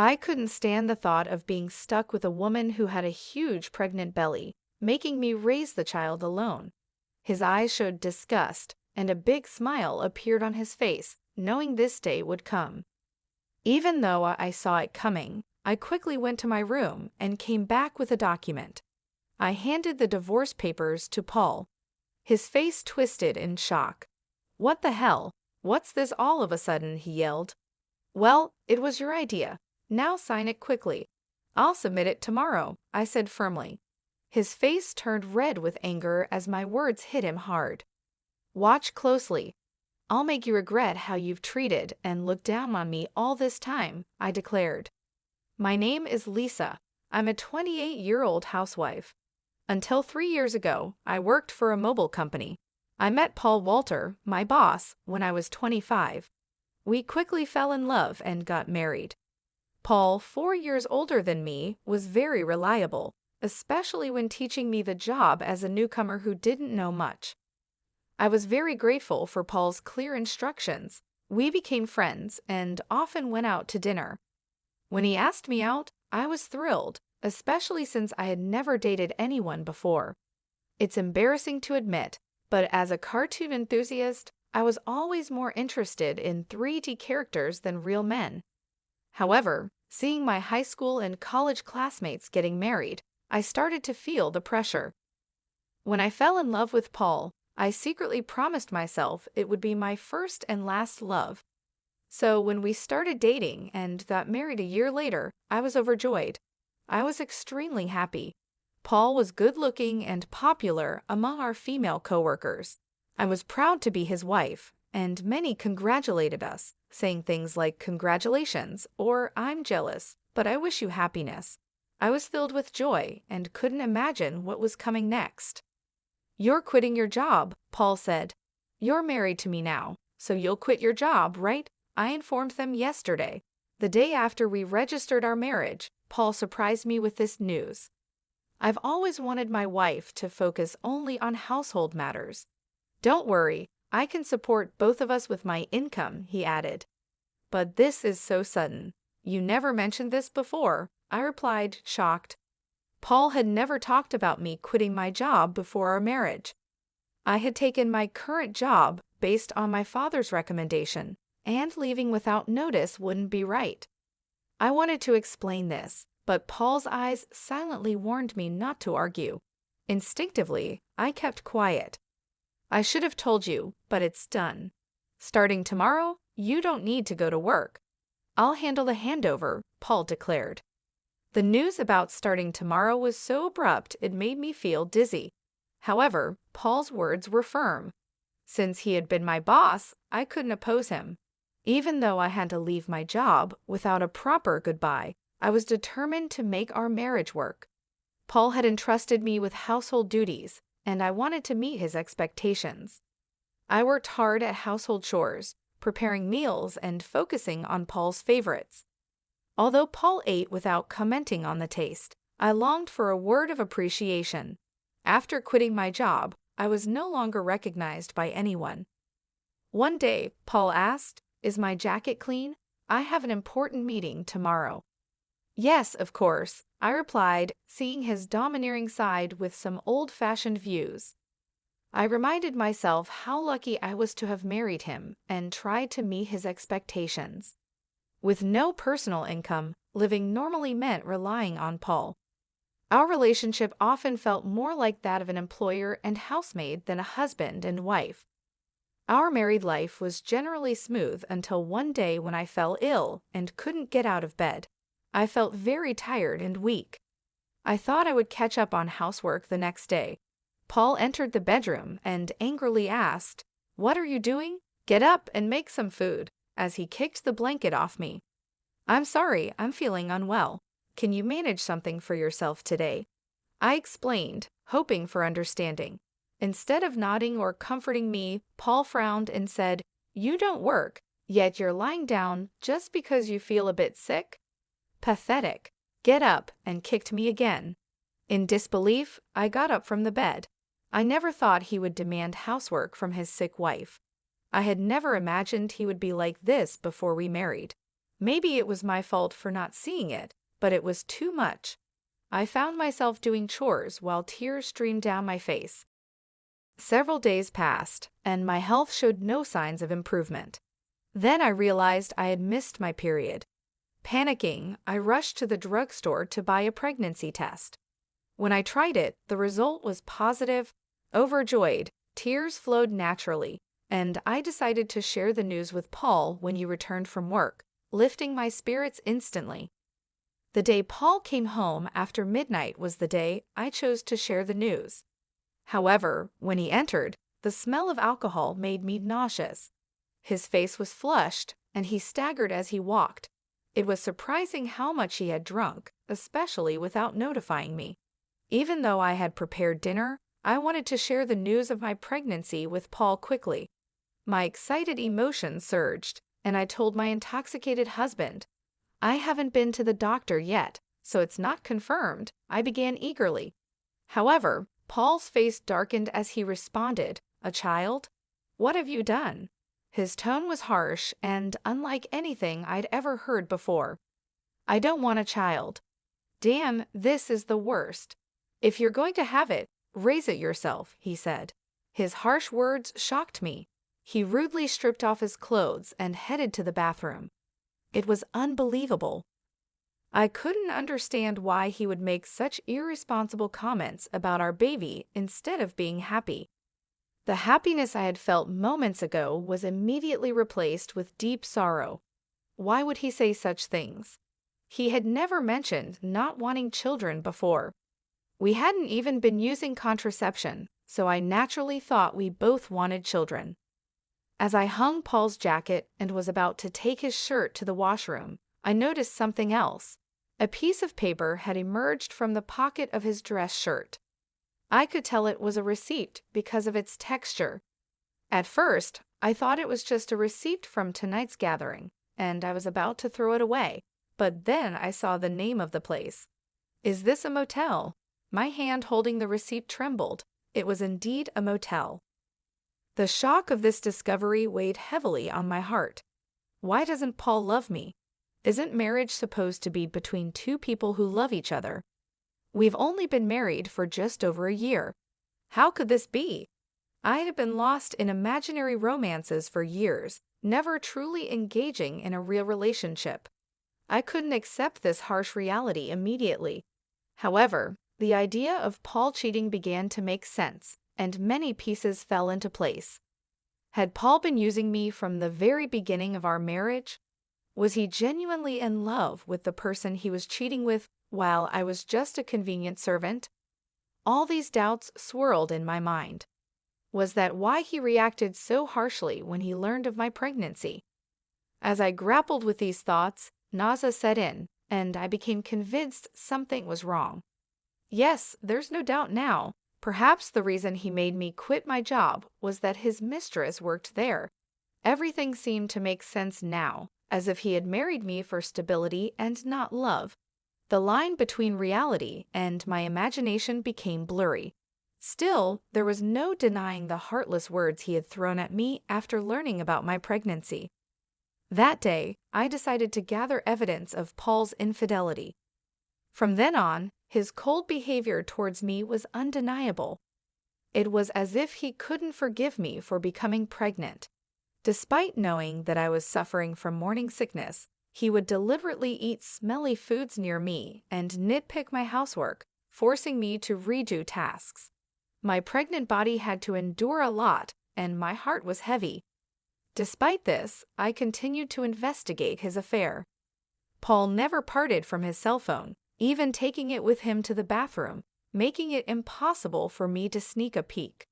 I couldn't stand the thought of being stuck with a woman who had a huge pregnant belly, making me raise the child alone. His eyes showed disgust, and a big smile appeared on his face, knowing this day would come. Even though I saw it coming, I quickly went to my room and came back with a document. I handed the divorce papers to Paul. His face twisted in shock. "What the hell? What's this all of a sudden?" he yelled. "Well, it was your idea. Now sign it quickly." "I'll submit it tomorrow," I said firmly. His face turned red with anger as my words hit him hard. "Watch closely. I'll make you regret how you've treated and looked down on me all this time," I declared. "My name is Lisa. I'm a 28-year-old housewife. Until 3 years ago, I worked for a mobile company. I met Paul Walter, my boss, when I was 25. We quickly fell in love and got married. Paul, 4 years older than me, was very reliable, especially when teaching me the job as a newcomer who didn't know much. I was very grateful for Paul's clear instructions. We became friends and often went out to dinner. When he asked me out, I was thrilled, especially since I had never dated anyone before. It's embarrassing to admit, but as a cartoon enthusiast, I was always more interested in 3D characters than real men. However, seeing my high school and college classmates getting married, I started to feel the pressure. When I fell in love with Paul, I secretly promised myself it would be my first and last love. So when we started dating and got married a year later, I was overjoyed. I was extremely happy. Paul was good-looking and popular among our female coworkers. I was proud to be his wife, and many congratulated us, saying things like "Congratulations" or "I'm jealous, but I wish you happiness." I was filled with joy and couldn't imagine what was coming next. "You're quitting your job," Paul said. "You're married to me now, so you'll quit your job, right?" I informed them yesterday. The day after we registered our marriage, Paul surprised me with this news. "I've always wanted my wife to focus only on household matters. Don't worry, I can support both of us with my income," he added. "But this is so sudden. You never mentioned this before," I replied, shocked. Paul had never talked about me quitting my job before our marriage. I had taken my current job based on my father's recommendation, and leaving without notice wouldn't be right. I wanted to explain this, but Paul's eyes silently warned me not to argue. Instinctively, I kept quiet. "I should have told you, but it's done. Starting tomorrow, you don't need to go to work. I'll handle the handover," Paul declared. The news about starting tomorrow was so abrupt it made me feel dizzy. However, Paul's words were firm. Since he had been my boss, I couldn't oppose him. Even though I had to leave my job without a proper goodbye, I was determined to make our marriage work. Paul had entrusted me with household duties, and I wanted to meet his expectations. I worked hard at household chores, preparing meals and focusing on Paul's favorites. Although Paul ate without commenting on the taste, I longed for a word of appreciation. After quitting my job, I was no longer recognized by anyone. One day, Paul asked, "Is my jacket clean? I have an important meeting tomorrow." "Yes, of course," I replied, seeing his domineering side with some old-fashioned views. I reminded myself how lucky I was to have married him and tried to meet his expectations. With no personal income, living normally meant relying on Paul. Our relationship often felt more like that of an employer and housemaid than a husband and wife. Our married life was generally smooth until one day when I fell ill and couldn't get out of bed. I felt very tired and weak. I thought I would catch up on housework the next day. Paul entered the bedroom and angrily asked, "What are you doing? Get up and make some food," as he kicked the blanket off me. "I'm sorry, I'm feeling unwell. Can you manage something for yourself today?" I explained, hoping for understanding. Instead of nodding or comforting me, Paul frowned and said, "You don't work, yet you're lying down just because you feel a bit sick? Pathetic. Get up," and kicked me again. In disbelief, I got up from the bed. I never thought he would demand housework from his sick wife. I had never imagined he would be like this before we married. Maybe it was my fault for not seeing it, but it was too much. I found myself doing chores while tears streamed down my face. Several days passed, and my health showed no signs of improvement. Then I realized I had missed my period. Panicking, I rushed to the drugstore to buy a pregnancy test. When I tried it, the result was positive. Overjoyed, tears flowed naturally, and I decided to share the news with Paul when he returned from work, lifting my spirits instantly. The day Paul came home after midnight was the day I chose to share the news. However, when he entered, the smell of alcohol made me nauseous. His face was flushed, and he staggered as he walked. It was surprising how much he had drunk, especially without notifying me. Even though I had prepared dinner, I wanted to share the news of my pregnancy with Paul quickly. My excited emotions surged, and I told my intoxicated husband, "I haven't been to the doctor yet, so it's not confirmed," I began eagerly. However, Paul's face darkened as he responded, "A child? What have you done?" His tone was harsh and unlike anything I'd ever heard before. "I don't want a child." "Damn, this is the worst. If you're going to have it, raise it yourself," he said. His harsh words shocked me. He rudely stripped off his clothes and headed to the bathroom. It was unbelievable. I couldn't understand why he would make such irresponsible comments about our baby instead of being happy. The happiness I had felt moments ago was immediately replaced with deep sorrow. Why would he say such things? He had never mentioned not wanting children before. We hadn't even been using contraception, so I naturally thought we both wanted children. As I hung Paul's jacket and was about to take his shirt to the washroom, I noticed something else. A piece of paper had emerged from the pocket of his dress shirt. I could tell it was a receipt because of its texture. At first, I thought it was just a receipt from tonight's gathering, and I was about to throw it away, but then I saw the name of the place. "Is this a motel?" My hand holding the receipt trembled. It was indeed a motel. The shock of this discovery weighed heavily on my heart. Why doesn't Paul love me? Isn't marriage supposed to be between two people who love each other? We've only been married for just over a year. How could this be? I had been lost in imaginary romances for years, never truly engaging in a real relationship. I couldn't accept this harsh reality immediately. However, the idea of Paul cheating began to make sense, and many pieces fell into place. Had Paul been using me from the very beginning of our marriage? Was he genuinely in love with the person he was cheating with while I was just a convenient servant? All these doubts swirled in my mind. Was that why he reacted so harshly when he learned of my pregnancy? As I grappled with these thoughts, nausea set in, and I became convinced something was wrong. Yes, there's no doubt now. Perhaps the reason he made me quit my job was that his mistress worked there. Everything seemed to make sense now, as if he had married me for stability and not love. The line between reality and my imagination became blurry. Still, there was no denying the heartless words he had thrown at me after learning about my pregnancy. That day, I decided to gather evidence of Paul's infidelity. From then on, his cold behavior towards me was undeniable. It was as if he couldn't forgive me for becoming pregnant. Despite knowing that I was suffering from morning sickness, he would deliberately eat smelly foods near me and nitpick my housework, forcing me to redo tasks. My pregnant body had to endure a lot, and my heart was heavy. Despite this, I continued to investigate his affair. Paul never parted from his cell phone, even taking it with him to the bathroom, making it impossible for me to sneak a peek.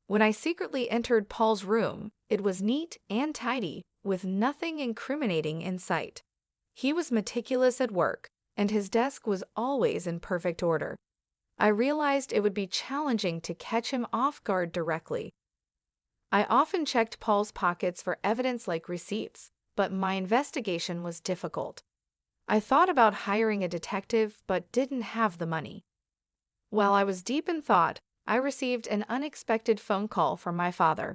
When I secretly entered Paul's room, it was neat and tidy, with nothing incriminating in sight. He was meticulous at work, and his desk was always in perfect order. I realized it would be challenging to catch him off guard directly. I often checked Paul's pockets for evidence like receipts, but my investigation was difficult. I thought about hiring a detective, but didn't have the money. While I was deep in thought, I received an unexpected phone call from my father.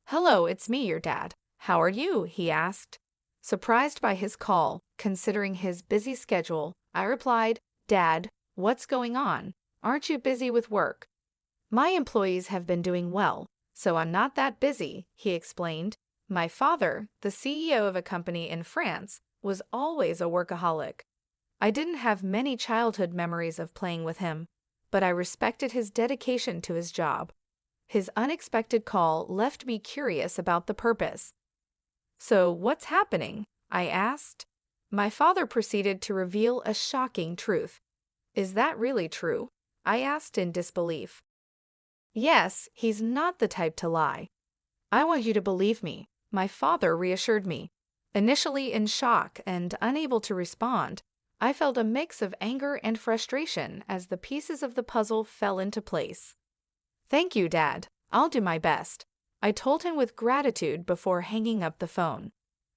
"Hello, it's me, your dad. How are you?" he asked. Surprised by his call, considering his busy schedule, I replied, "Dad, what's going on? Aren't you busy with work?" "My employees have been doing well, so I'm not that busy," he explained. My father, the CEO of a company in France, was always a workaholic. I didn't have many childhood memories of playing with him, but I respected his dedication to his job. His unexpected call left me curious about the purpose. "So, what's happening?" I asked. My father proceeded to reveal a shocking truth. "Is that really true?" I asked in disbelief. "Yes, he's not the type to lie." "I want you to believe me," my father reassured me. Initially in shock and unable to respond, I felt a mix of anger and frustration as the pieces of the puzzle fell into place. "Thank you, Dad. I'll do my best," I told him with gratitude before hanging up the phone.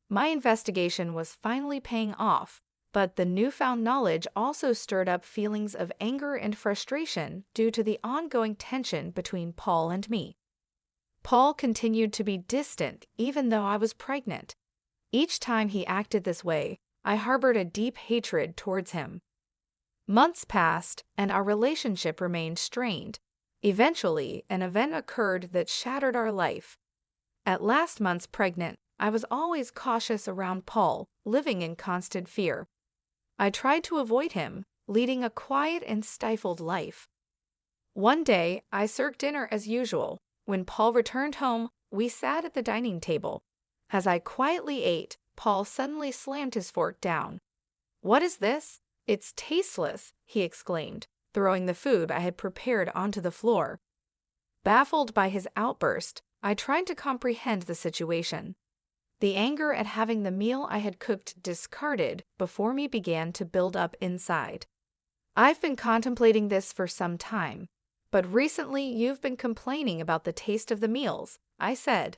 My investigation was finally paying off, but the newfound knowledge also stirred up feelings of anger and frustration due to the ongoing tension between Paul and me. Paul continued to be distant even though I was pregnant. Each time he acted this way, I harbored a deep hatred towards him. Months passed, and our relationship remained strained. Eventually, an event occurred that shattered our life. At last months pregnant, I was always cautious around Paul, living in constant fear. I tried to avoid him, leading a quiet and stifled life. One day, I served dinner as usual. When Paul returned home, we sat at the dining table. As I quietly ate, Paul suddenly slammed his fork down. "What is this? It's tasteless," he exclaimed, throwing the food I had prepared onto the floor. Baffled by his outburst, I tried to comprehend the situation. The anger at having the meal I had cooked discarded before me began to build up inside. "I've been contemplating this for some time, but recently you've been complaining about the taste of the meals," I said.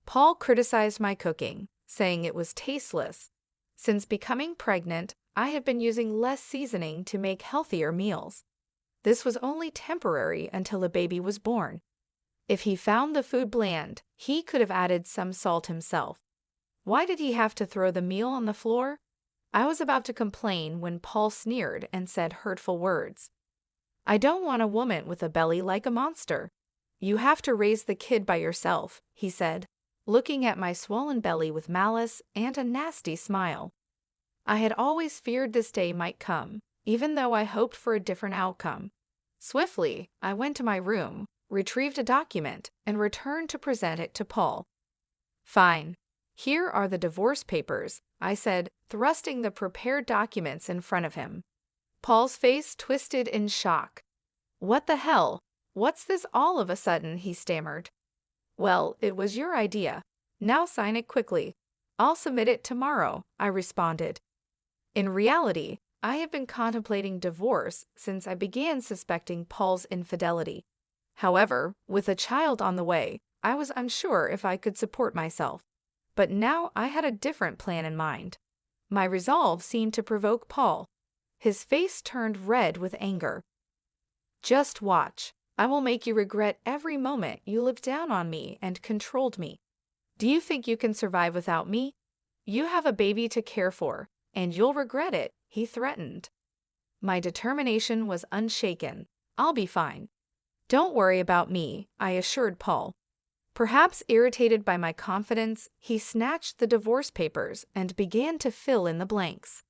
Paul criticized my cooking, saying it was tasteless. Since becoming pregnant, I had been using less seasoning to make healthier meals. This was only temporary until a baby was born. If he found the food bland, he could have added some salt himself. Why did he have to throw the meal on the floor? I was about to complain when Paul sneered and said hurtful words. "I don't want a woman with a belly like a monster. You have to raise the kid by yourself," he said, looking at my swollen belly with malice and a nasty smile. I had always feared this day might come, even though I hoped for a different outcome. Swiftly, I went to my room, retrieved a document, and returned to present it to Paul. "Fine. Here are the divorce papers," I said, thrusting the prepared documents in front of him. Paul's face twisted in shock. "What the hell? What's this all of a sudden?" he stammered. "Well, it was your idea. Now sign it quickly. I'll submit it tomorrow," I responded. In reality, I have been contemplating divorce since I began suspecting Paul's infidelity. However, with a child on the way, I was unsure if I could support myself. But now I had a different plan in mind. My resolve seemed to provoke Paul. His face turned red with anger. "Just watch. I will make you regret every moment you looked down on me and controlled me. Do you think you can survive without me? You have a baby to care for, and you'll regret it," he threatened. My determination was unshaken. "I'll be fine." "Don't worry about me," I assured Paul. Perhaps irritated by my confidence, he snatched the divorce papers and began to fill in the blanks.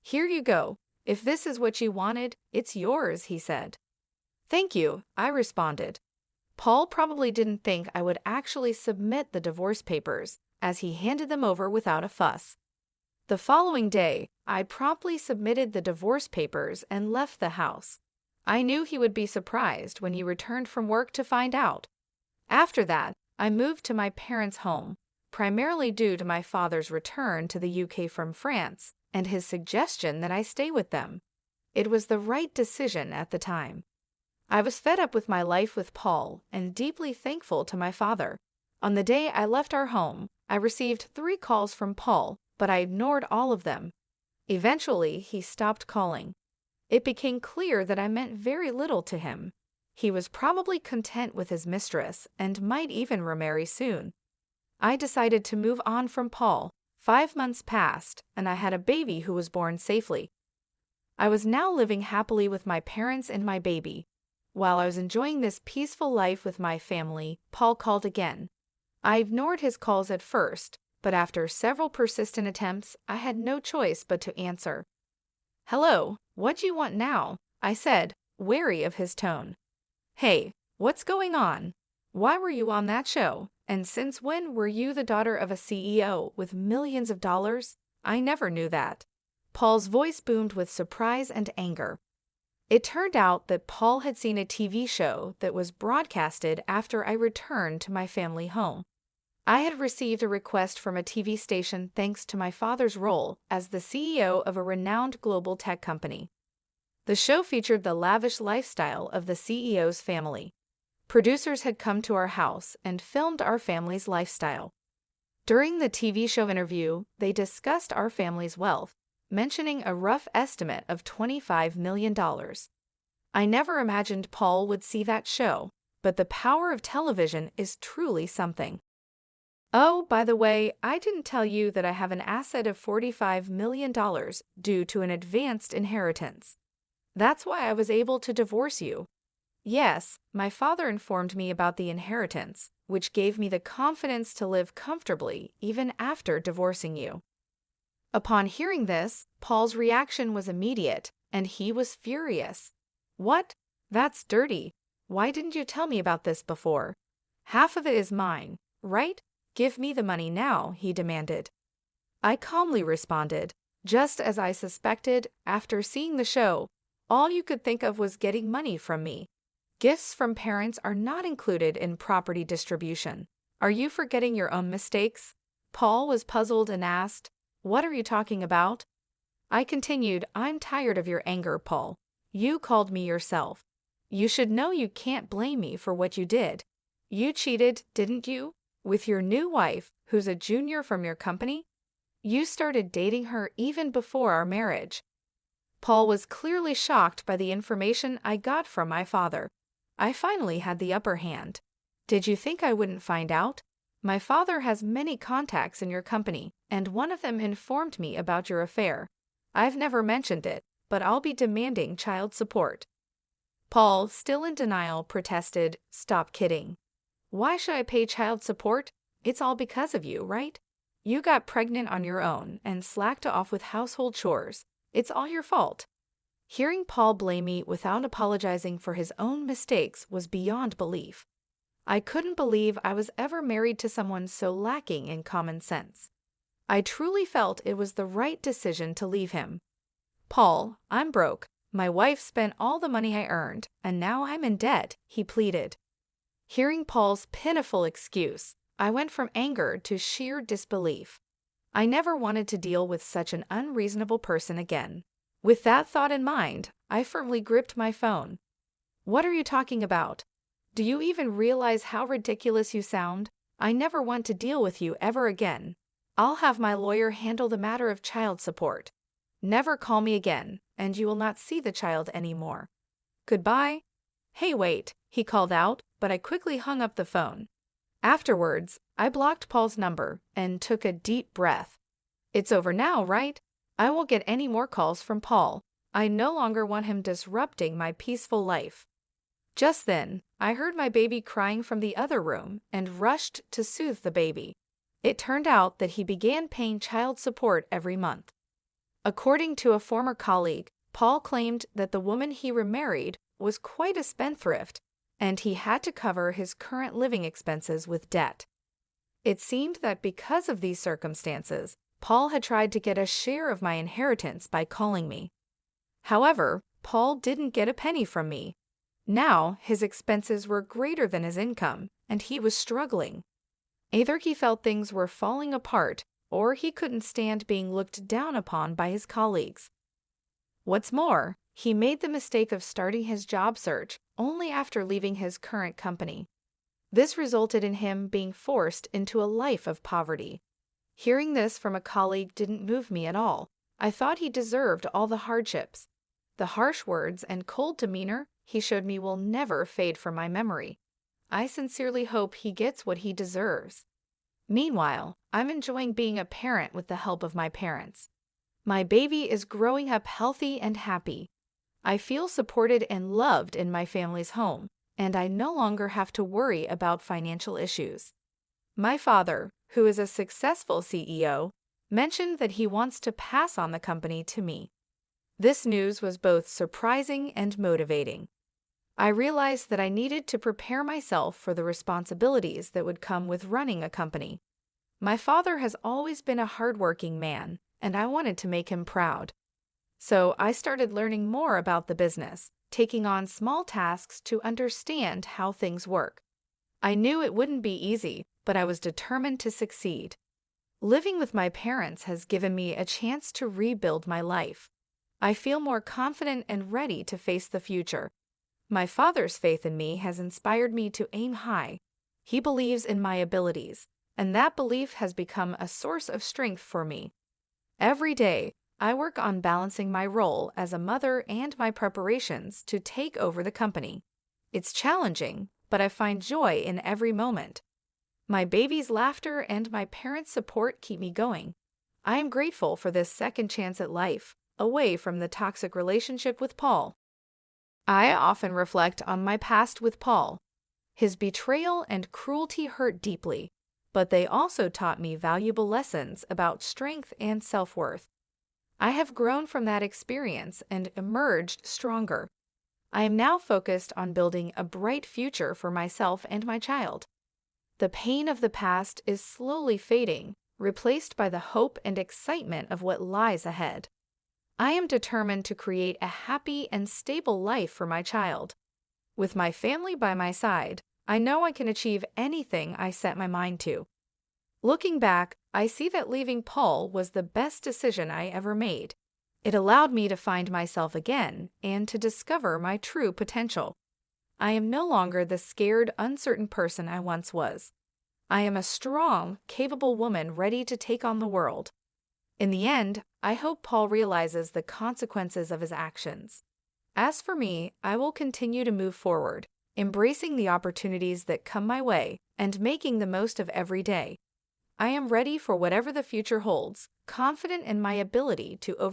"Here you go. If this is what you wanted, it's yours," he said. "Thank you," I responded. Paul probably didn't think I would actually submit the divorce papers, as he handed them over without a fuss. The following day, I promptly submitted the divorce papers and left the house. I knew he would be surprised when he returned from work to find out. After that, I moved to my parents' home, primarily due to my father's return to the UK from France and his suggestion that I stay with them. It was the right decision at the time. I was fed up with my life with Paul and deeply thankful to my father. On the day I left our home, I received 3 calls from Paul, but I ignored all of them. Eventually, he stopped calling. It became clear that I meant very little to him. He was probably content with his mistress and might even remarry soon. I decided to move on from Paul, 5 months passed, and I had a baby who was born safely. I was now living happily with my parents and my baby. While I was enjoying this peaceful life with my family, Paul called again. I ignored his calls at first, but after several persistent attempts, I had no choice but to answer. "Hello, what do you want now?" I said, wary of his tone. "Hey, what's going on? Why were you on that show? And since when were you the daughter of a CEO with millions of dollars? I never knew that." Paul's voice boomed with surprise and anger. It turned out that Paul had seen a TV show that was broadcasted after I returned to my family home. I had received a request from a TV station thanks to my father's role as the CEO of a renowned global tech company. The show featured the lavish lifestyle of the CEO's family. Producers had come to our house and filmed our family's lifestyle. During the TV show interview, they discussed our family's wealth, mentioning a rough estimate of $25 million. I never imagined Paul would see that show, but the power of television is truly something. "Oh, by the way, I didn't tell you that I have an asset of $45 million due to an advanced inheritance. That's why I was able to divorce you." Yes, my father informed me about the inheritance, which gave me the confidence to live comfortably even after divorcing you. Upon hearing this, Paul's reaction was immediate, and he was furious. "What? That's dirty. Why didn't you tell me about this before? Half of it is mine, right? Give me the money now," he demanded. I calmly responded, "Just as I suspected, after seeing the show, all you could think of was getting money from me. Gifts from parents are not included in property distribution. Are you forgetting your own mistakes?" Paul was puzzled and asked, "What are you talking about?" I continued, "I'm tired of your anger, Paul. You called me yourself. You should know you can't blame me for what you did. You cheated, didn't you? With your new wife, who's a junior from your company? You started dating her even before our marriage." Paul was clearly shocked by the information I got from my father. I finally had the upper hand. "Did you think I wouldn't find out? My father has many contacts in your company, and one of them informed me about your affair. I've never mentioned it, but I'll be demanding child support." Paul, still in denial, protested, "Stop kidding. Why should I pay child support? It's all because of you, right? You got pregnant on your own and slacked off with household chores. It's all your fault." Hearing Paul blame me without apologizing for his own mistakes was beyond belief. I couldn't believe I was ever married to someone so lacking in common sense. I truly felt it was the right decision to leave him. "Paul, I'm broke. My wife spent all the money I earned, and now I'm in debt," he pleaded. Hearing Paul's pitiful excuse, I went from anger to sheer disbelief. I never wanted to deal with such an unreasonable person again. With that thought in mind, I firmly gripped my phone. "What are you talking about? Do you even realize how ridiculous you sound? I never want to deal with you ever again. I'll have my lawyer handle the matter of child support. Never call me again, and you will not see the child anymore. Goodbye." "Hey, wait," he called out, but I quickly hung up the phone. Afterwards, I blocked Paul's number and took a deep breath. It's over now, right? I won't get any more calls from Paul. I no longer want him disrupting my peaceful life. Just then, I heard my baby crying from the other room and rushed to soothe the baby. It turned out that he began paying child support every month. According to a former colleague, Paul claimed that the woman he remarried was quite a spendthrift, and he had to cover his current living expenses with debt. It seemed that because of these circumstances, Paul had tried to get a share of my inheritance by calling me. However, Paul didn't get a penny from me. Now, his expenses were greater than his income, and he was struggling. Either he felt things were falling apart, or he couldn't stand being looked down upon by his colleagues. What's more, he made the mistake of starting his job search only after leaving his current company. This resulted in him being forced into a life of poverty. Hearing this from a colleague didn't move me at all. I thought he deserved all the hardships. The harsh words and cold demeanor he showed me will never fade from my memory. I sincerely hope he gets what he deserves. Meanwhile, I'm enjoying being a parent with the help of my parents. My baby is growing up healthy and happy. I feel supported and loved in my family's home, and I no longer have to worry about financial issues. My father, who is a successful CEO, mentioned that he wants to pass on the company to me. This news was both surprising and motivating. I realized that I needed to prepare myself for the responsibilities that would come with running a company. My father has always been a hardworking man, and I wanted to make him proud. So I started learning more about the business, taking on small tasks to understand how things work. I knew it wouldn't be easy, but I was determined to succeed. Living with my parents has given me a chance to rebuild my life. I feel more confident and ready to face the future. My father's faith in me has inspired me to aim high. He believes in my abilities, and that belief has become a source of strength for me. Every day, I work on balancing my role as a mother and my preparations to take over the company. It's challenging, but I find joy in every moment. My baby's laughter and my parents' support keep me going. I am grateful for this second chance at life, away from the toxic relationship with Paul. I often reflect on my past with Paul. His betrayal and cruelty hurt deeply, but they also taught me valuable lessons about strength and self-worth. I have grown from that experience and emerged stronger. I am now focused on building a bright future for myself and my child. The pain of the past is slowly fading, replaced by the hope and excitement of what lies ahead. I am determined to create a happy and stable life for my child. With my family by my side, I know I can achieve anything I set my mind to. Looking back, I see that leaving Paul was the best decision I ever made. It allowed me to find myself again and to discover my true potential. I am no longer the scared, uncertain person I once was. I am a strong, capable woman ready to take on the world. In the end, I hope Paul realizes the consequences of his actions. As for me, I will continue to move forward, embracing the opportunities that come my way and making the most of every day. I am ready for whatever the future holds, confident in my ability to overcome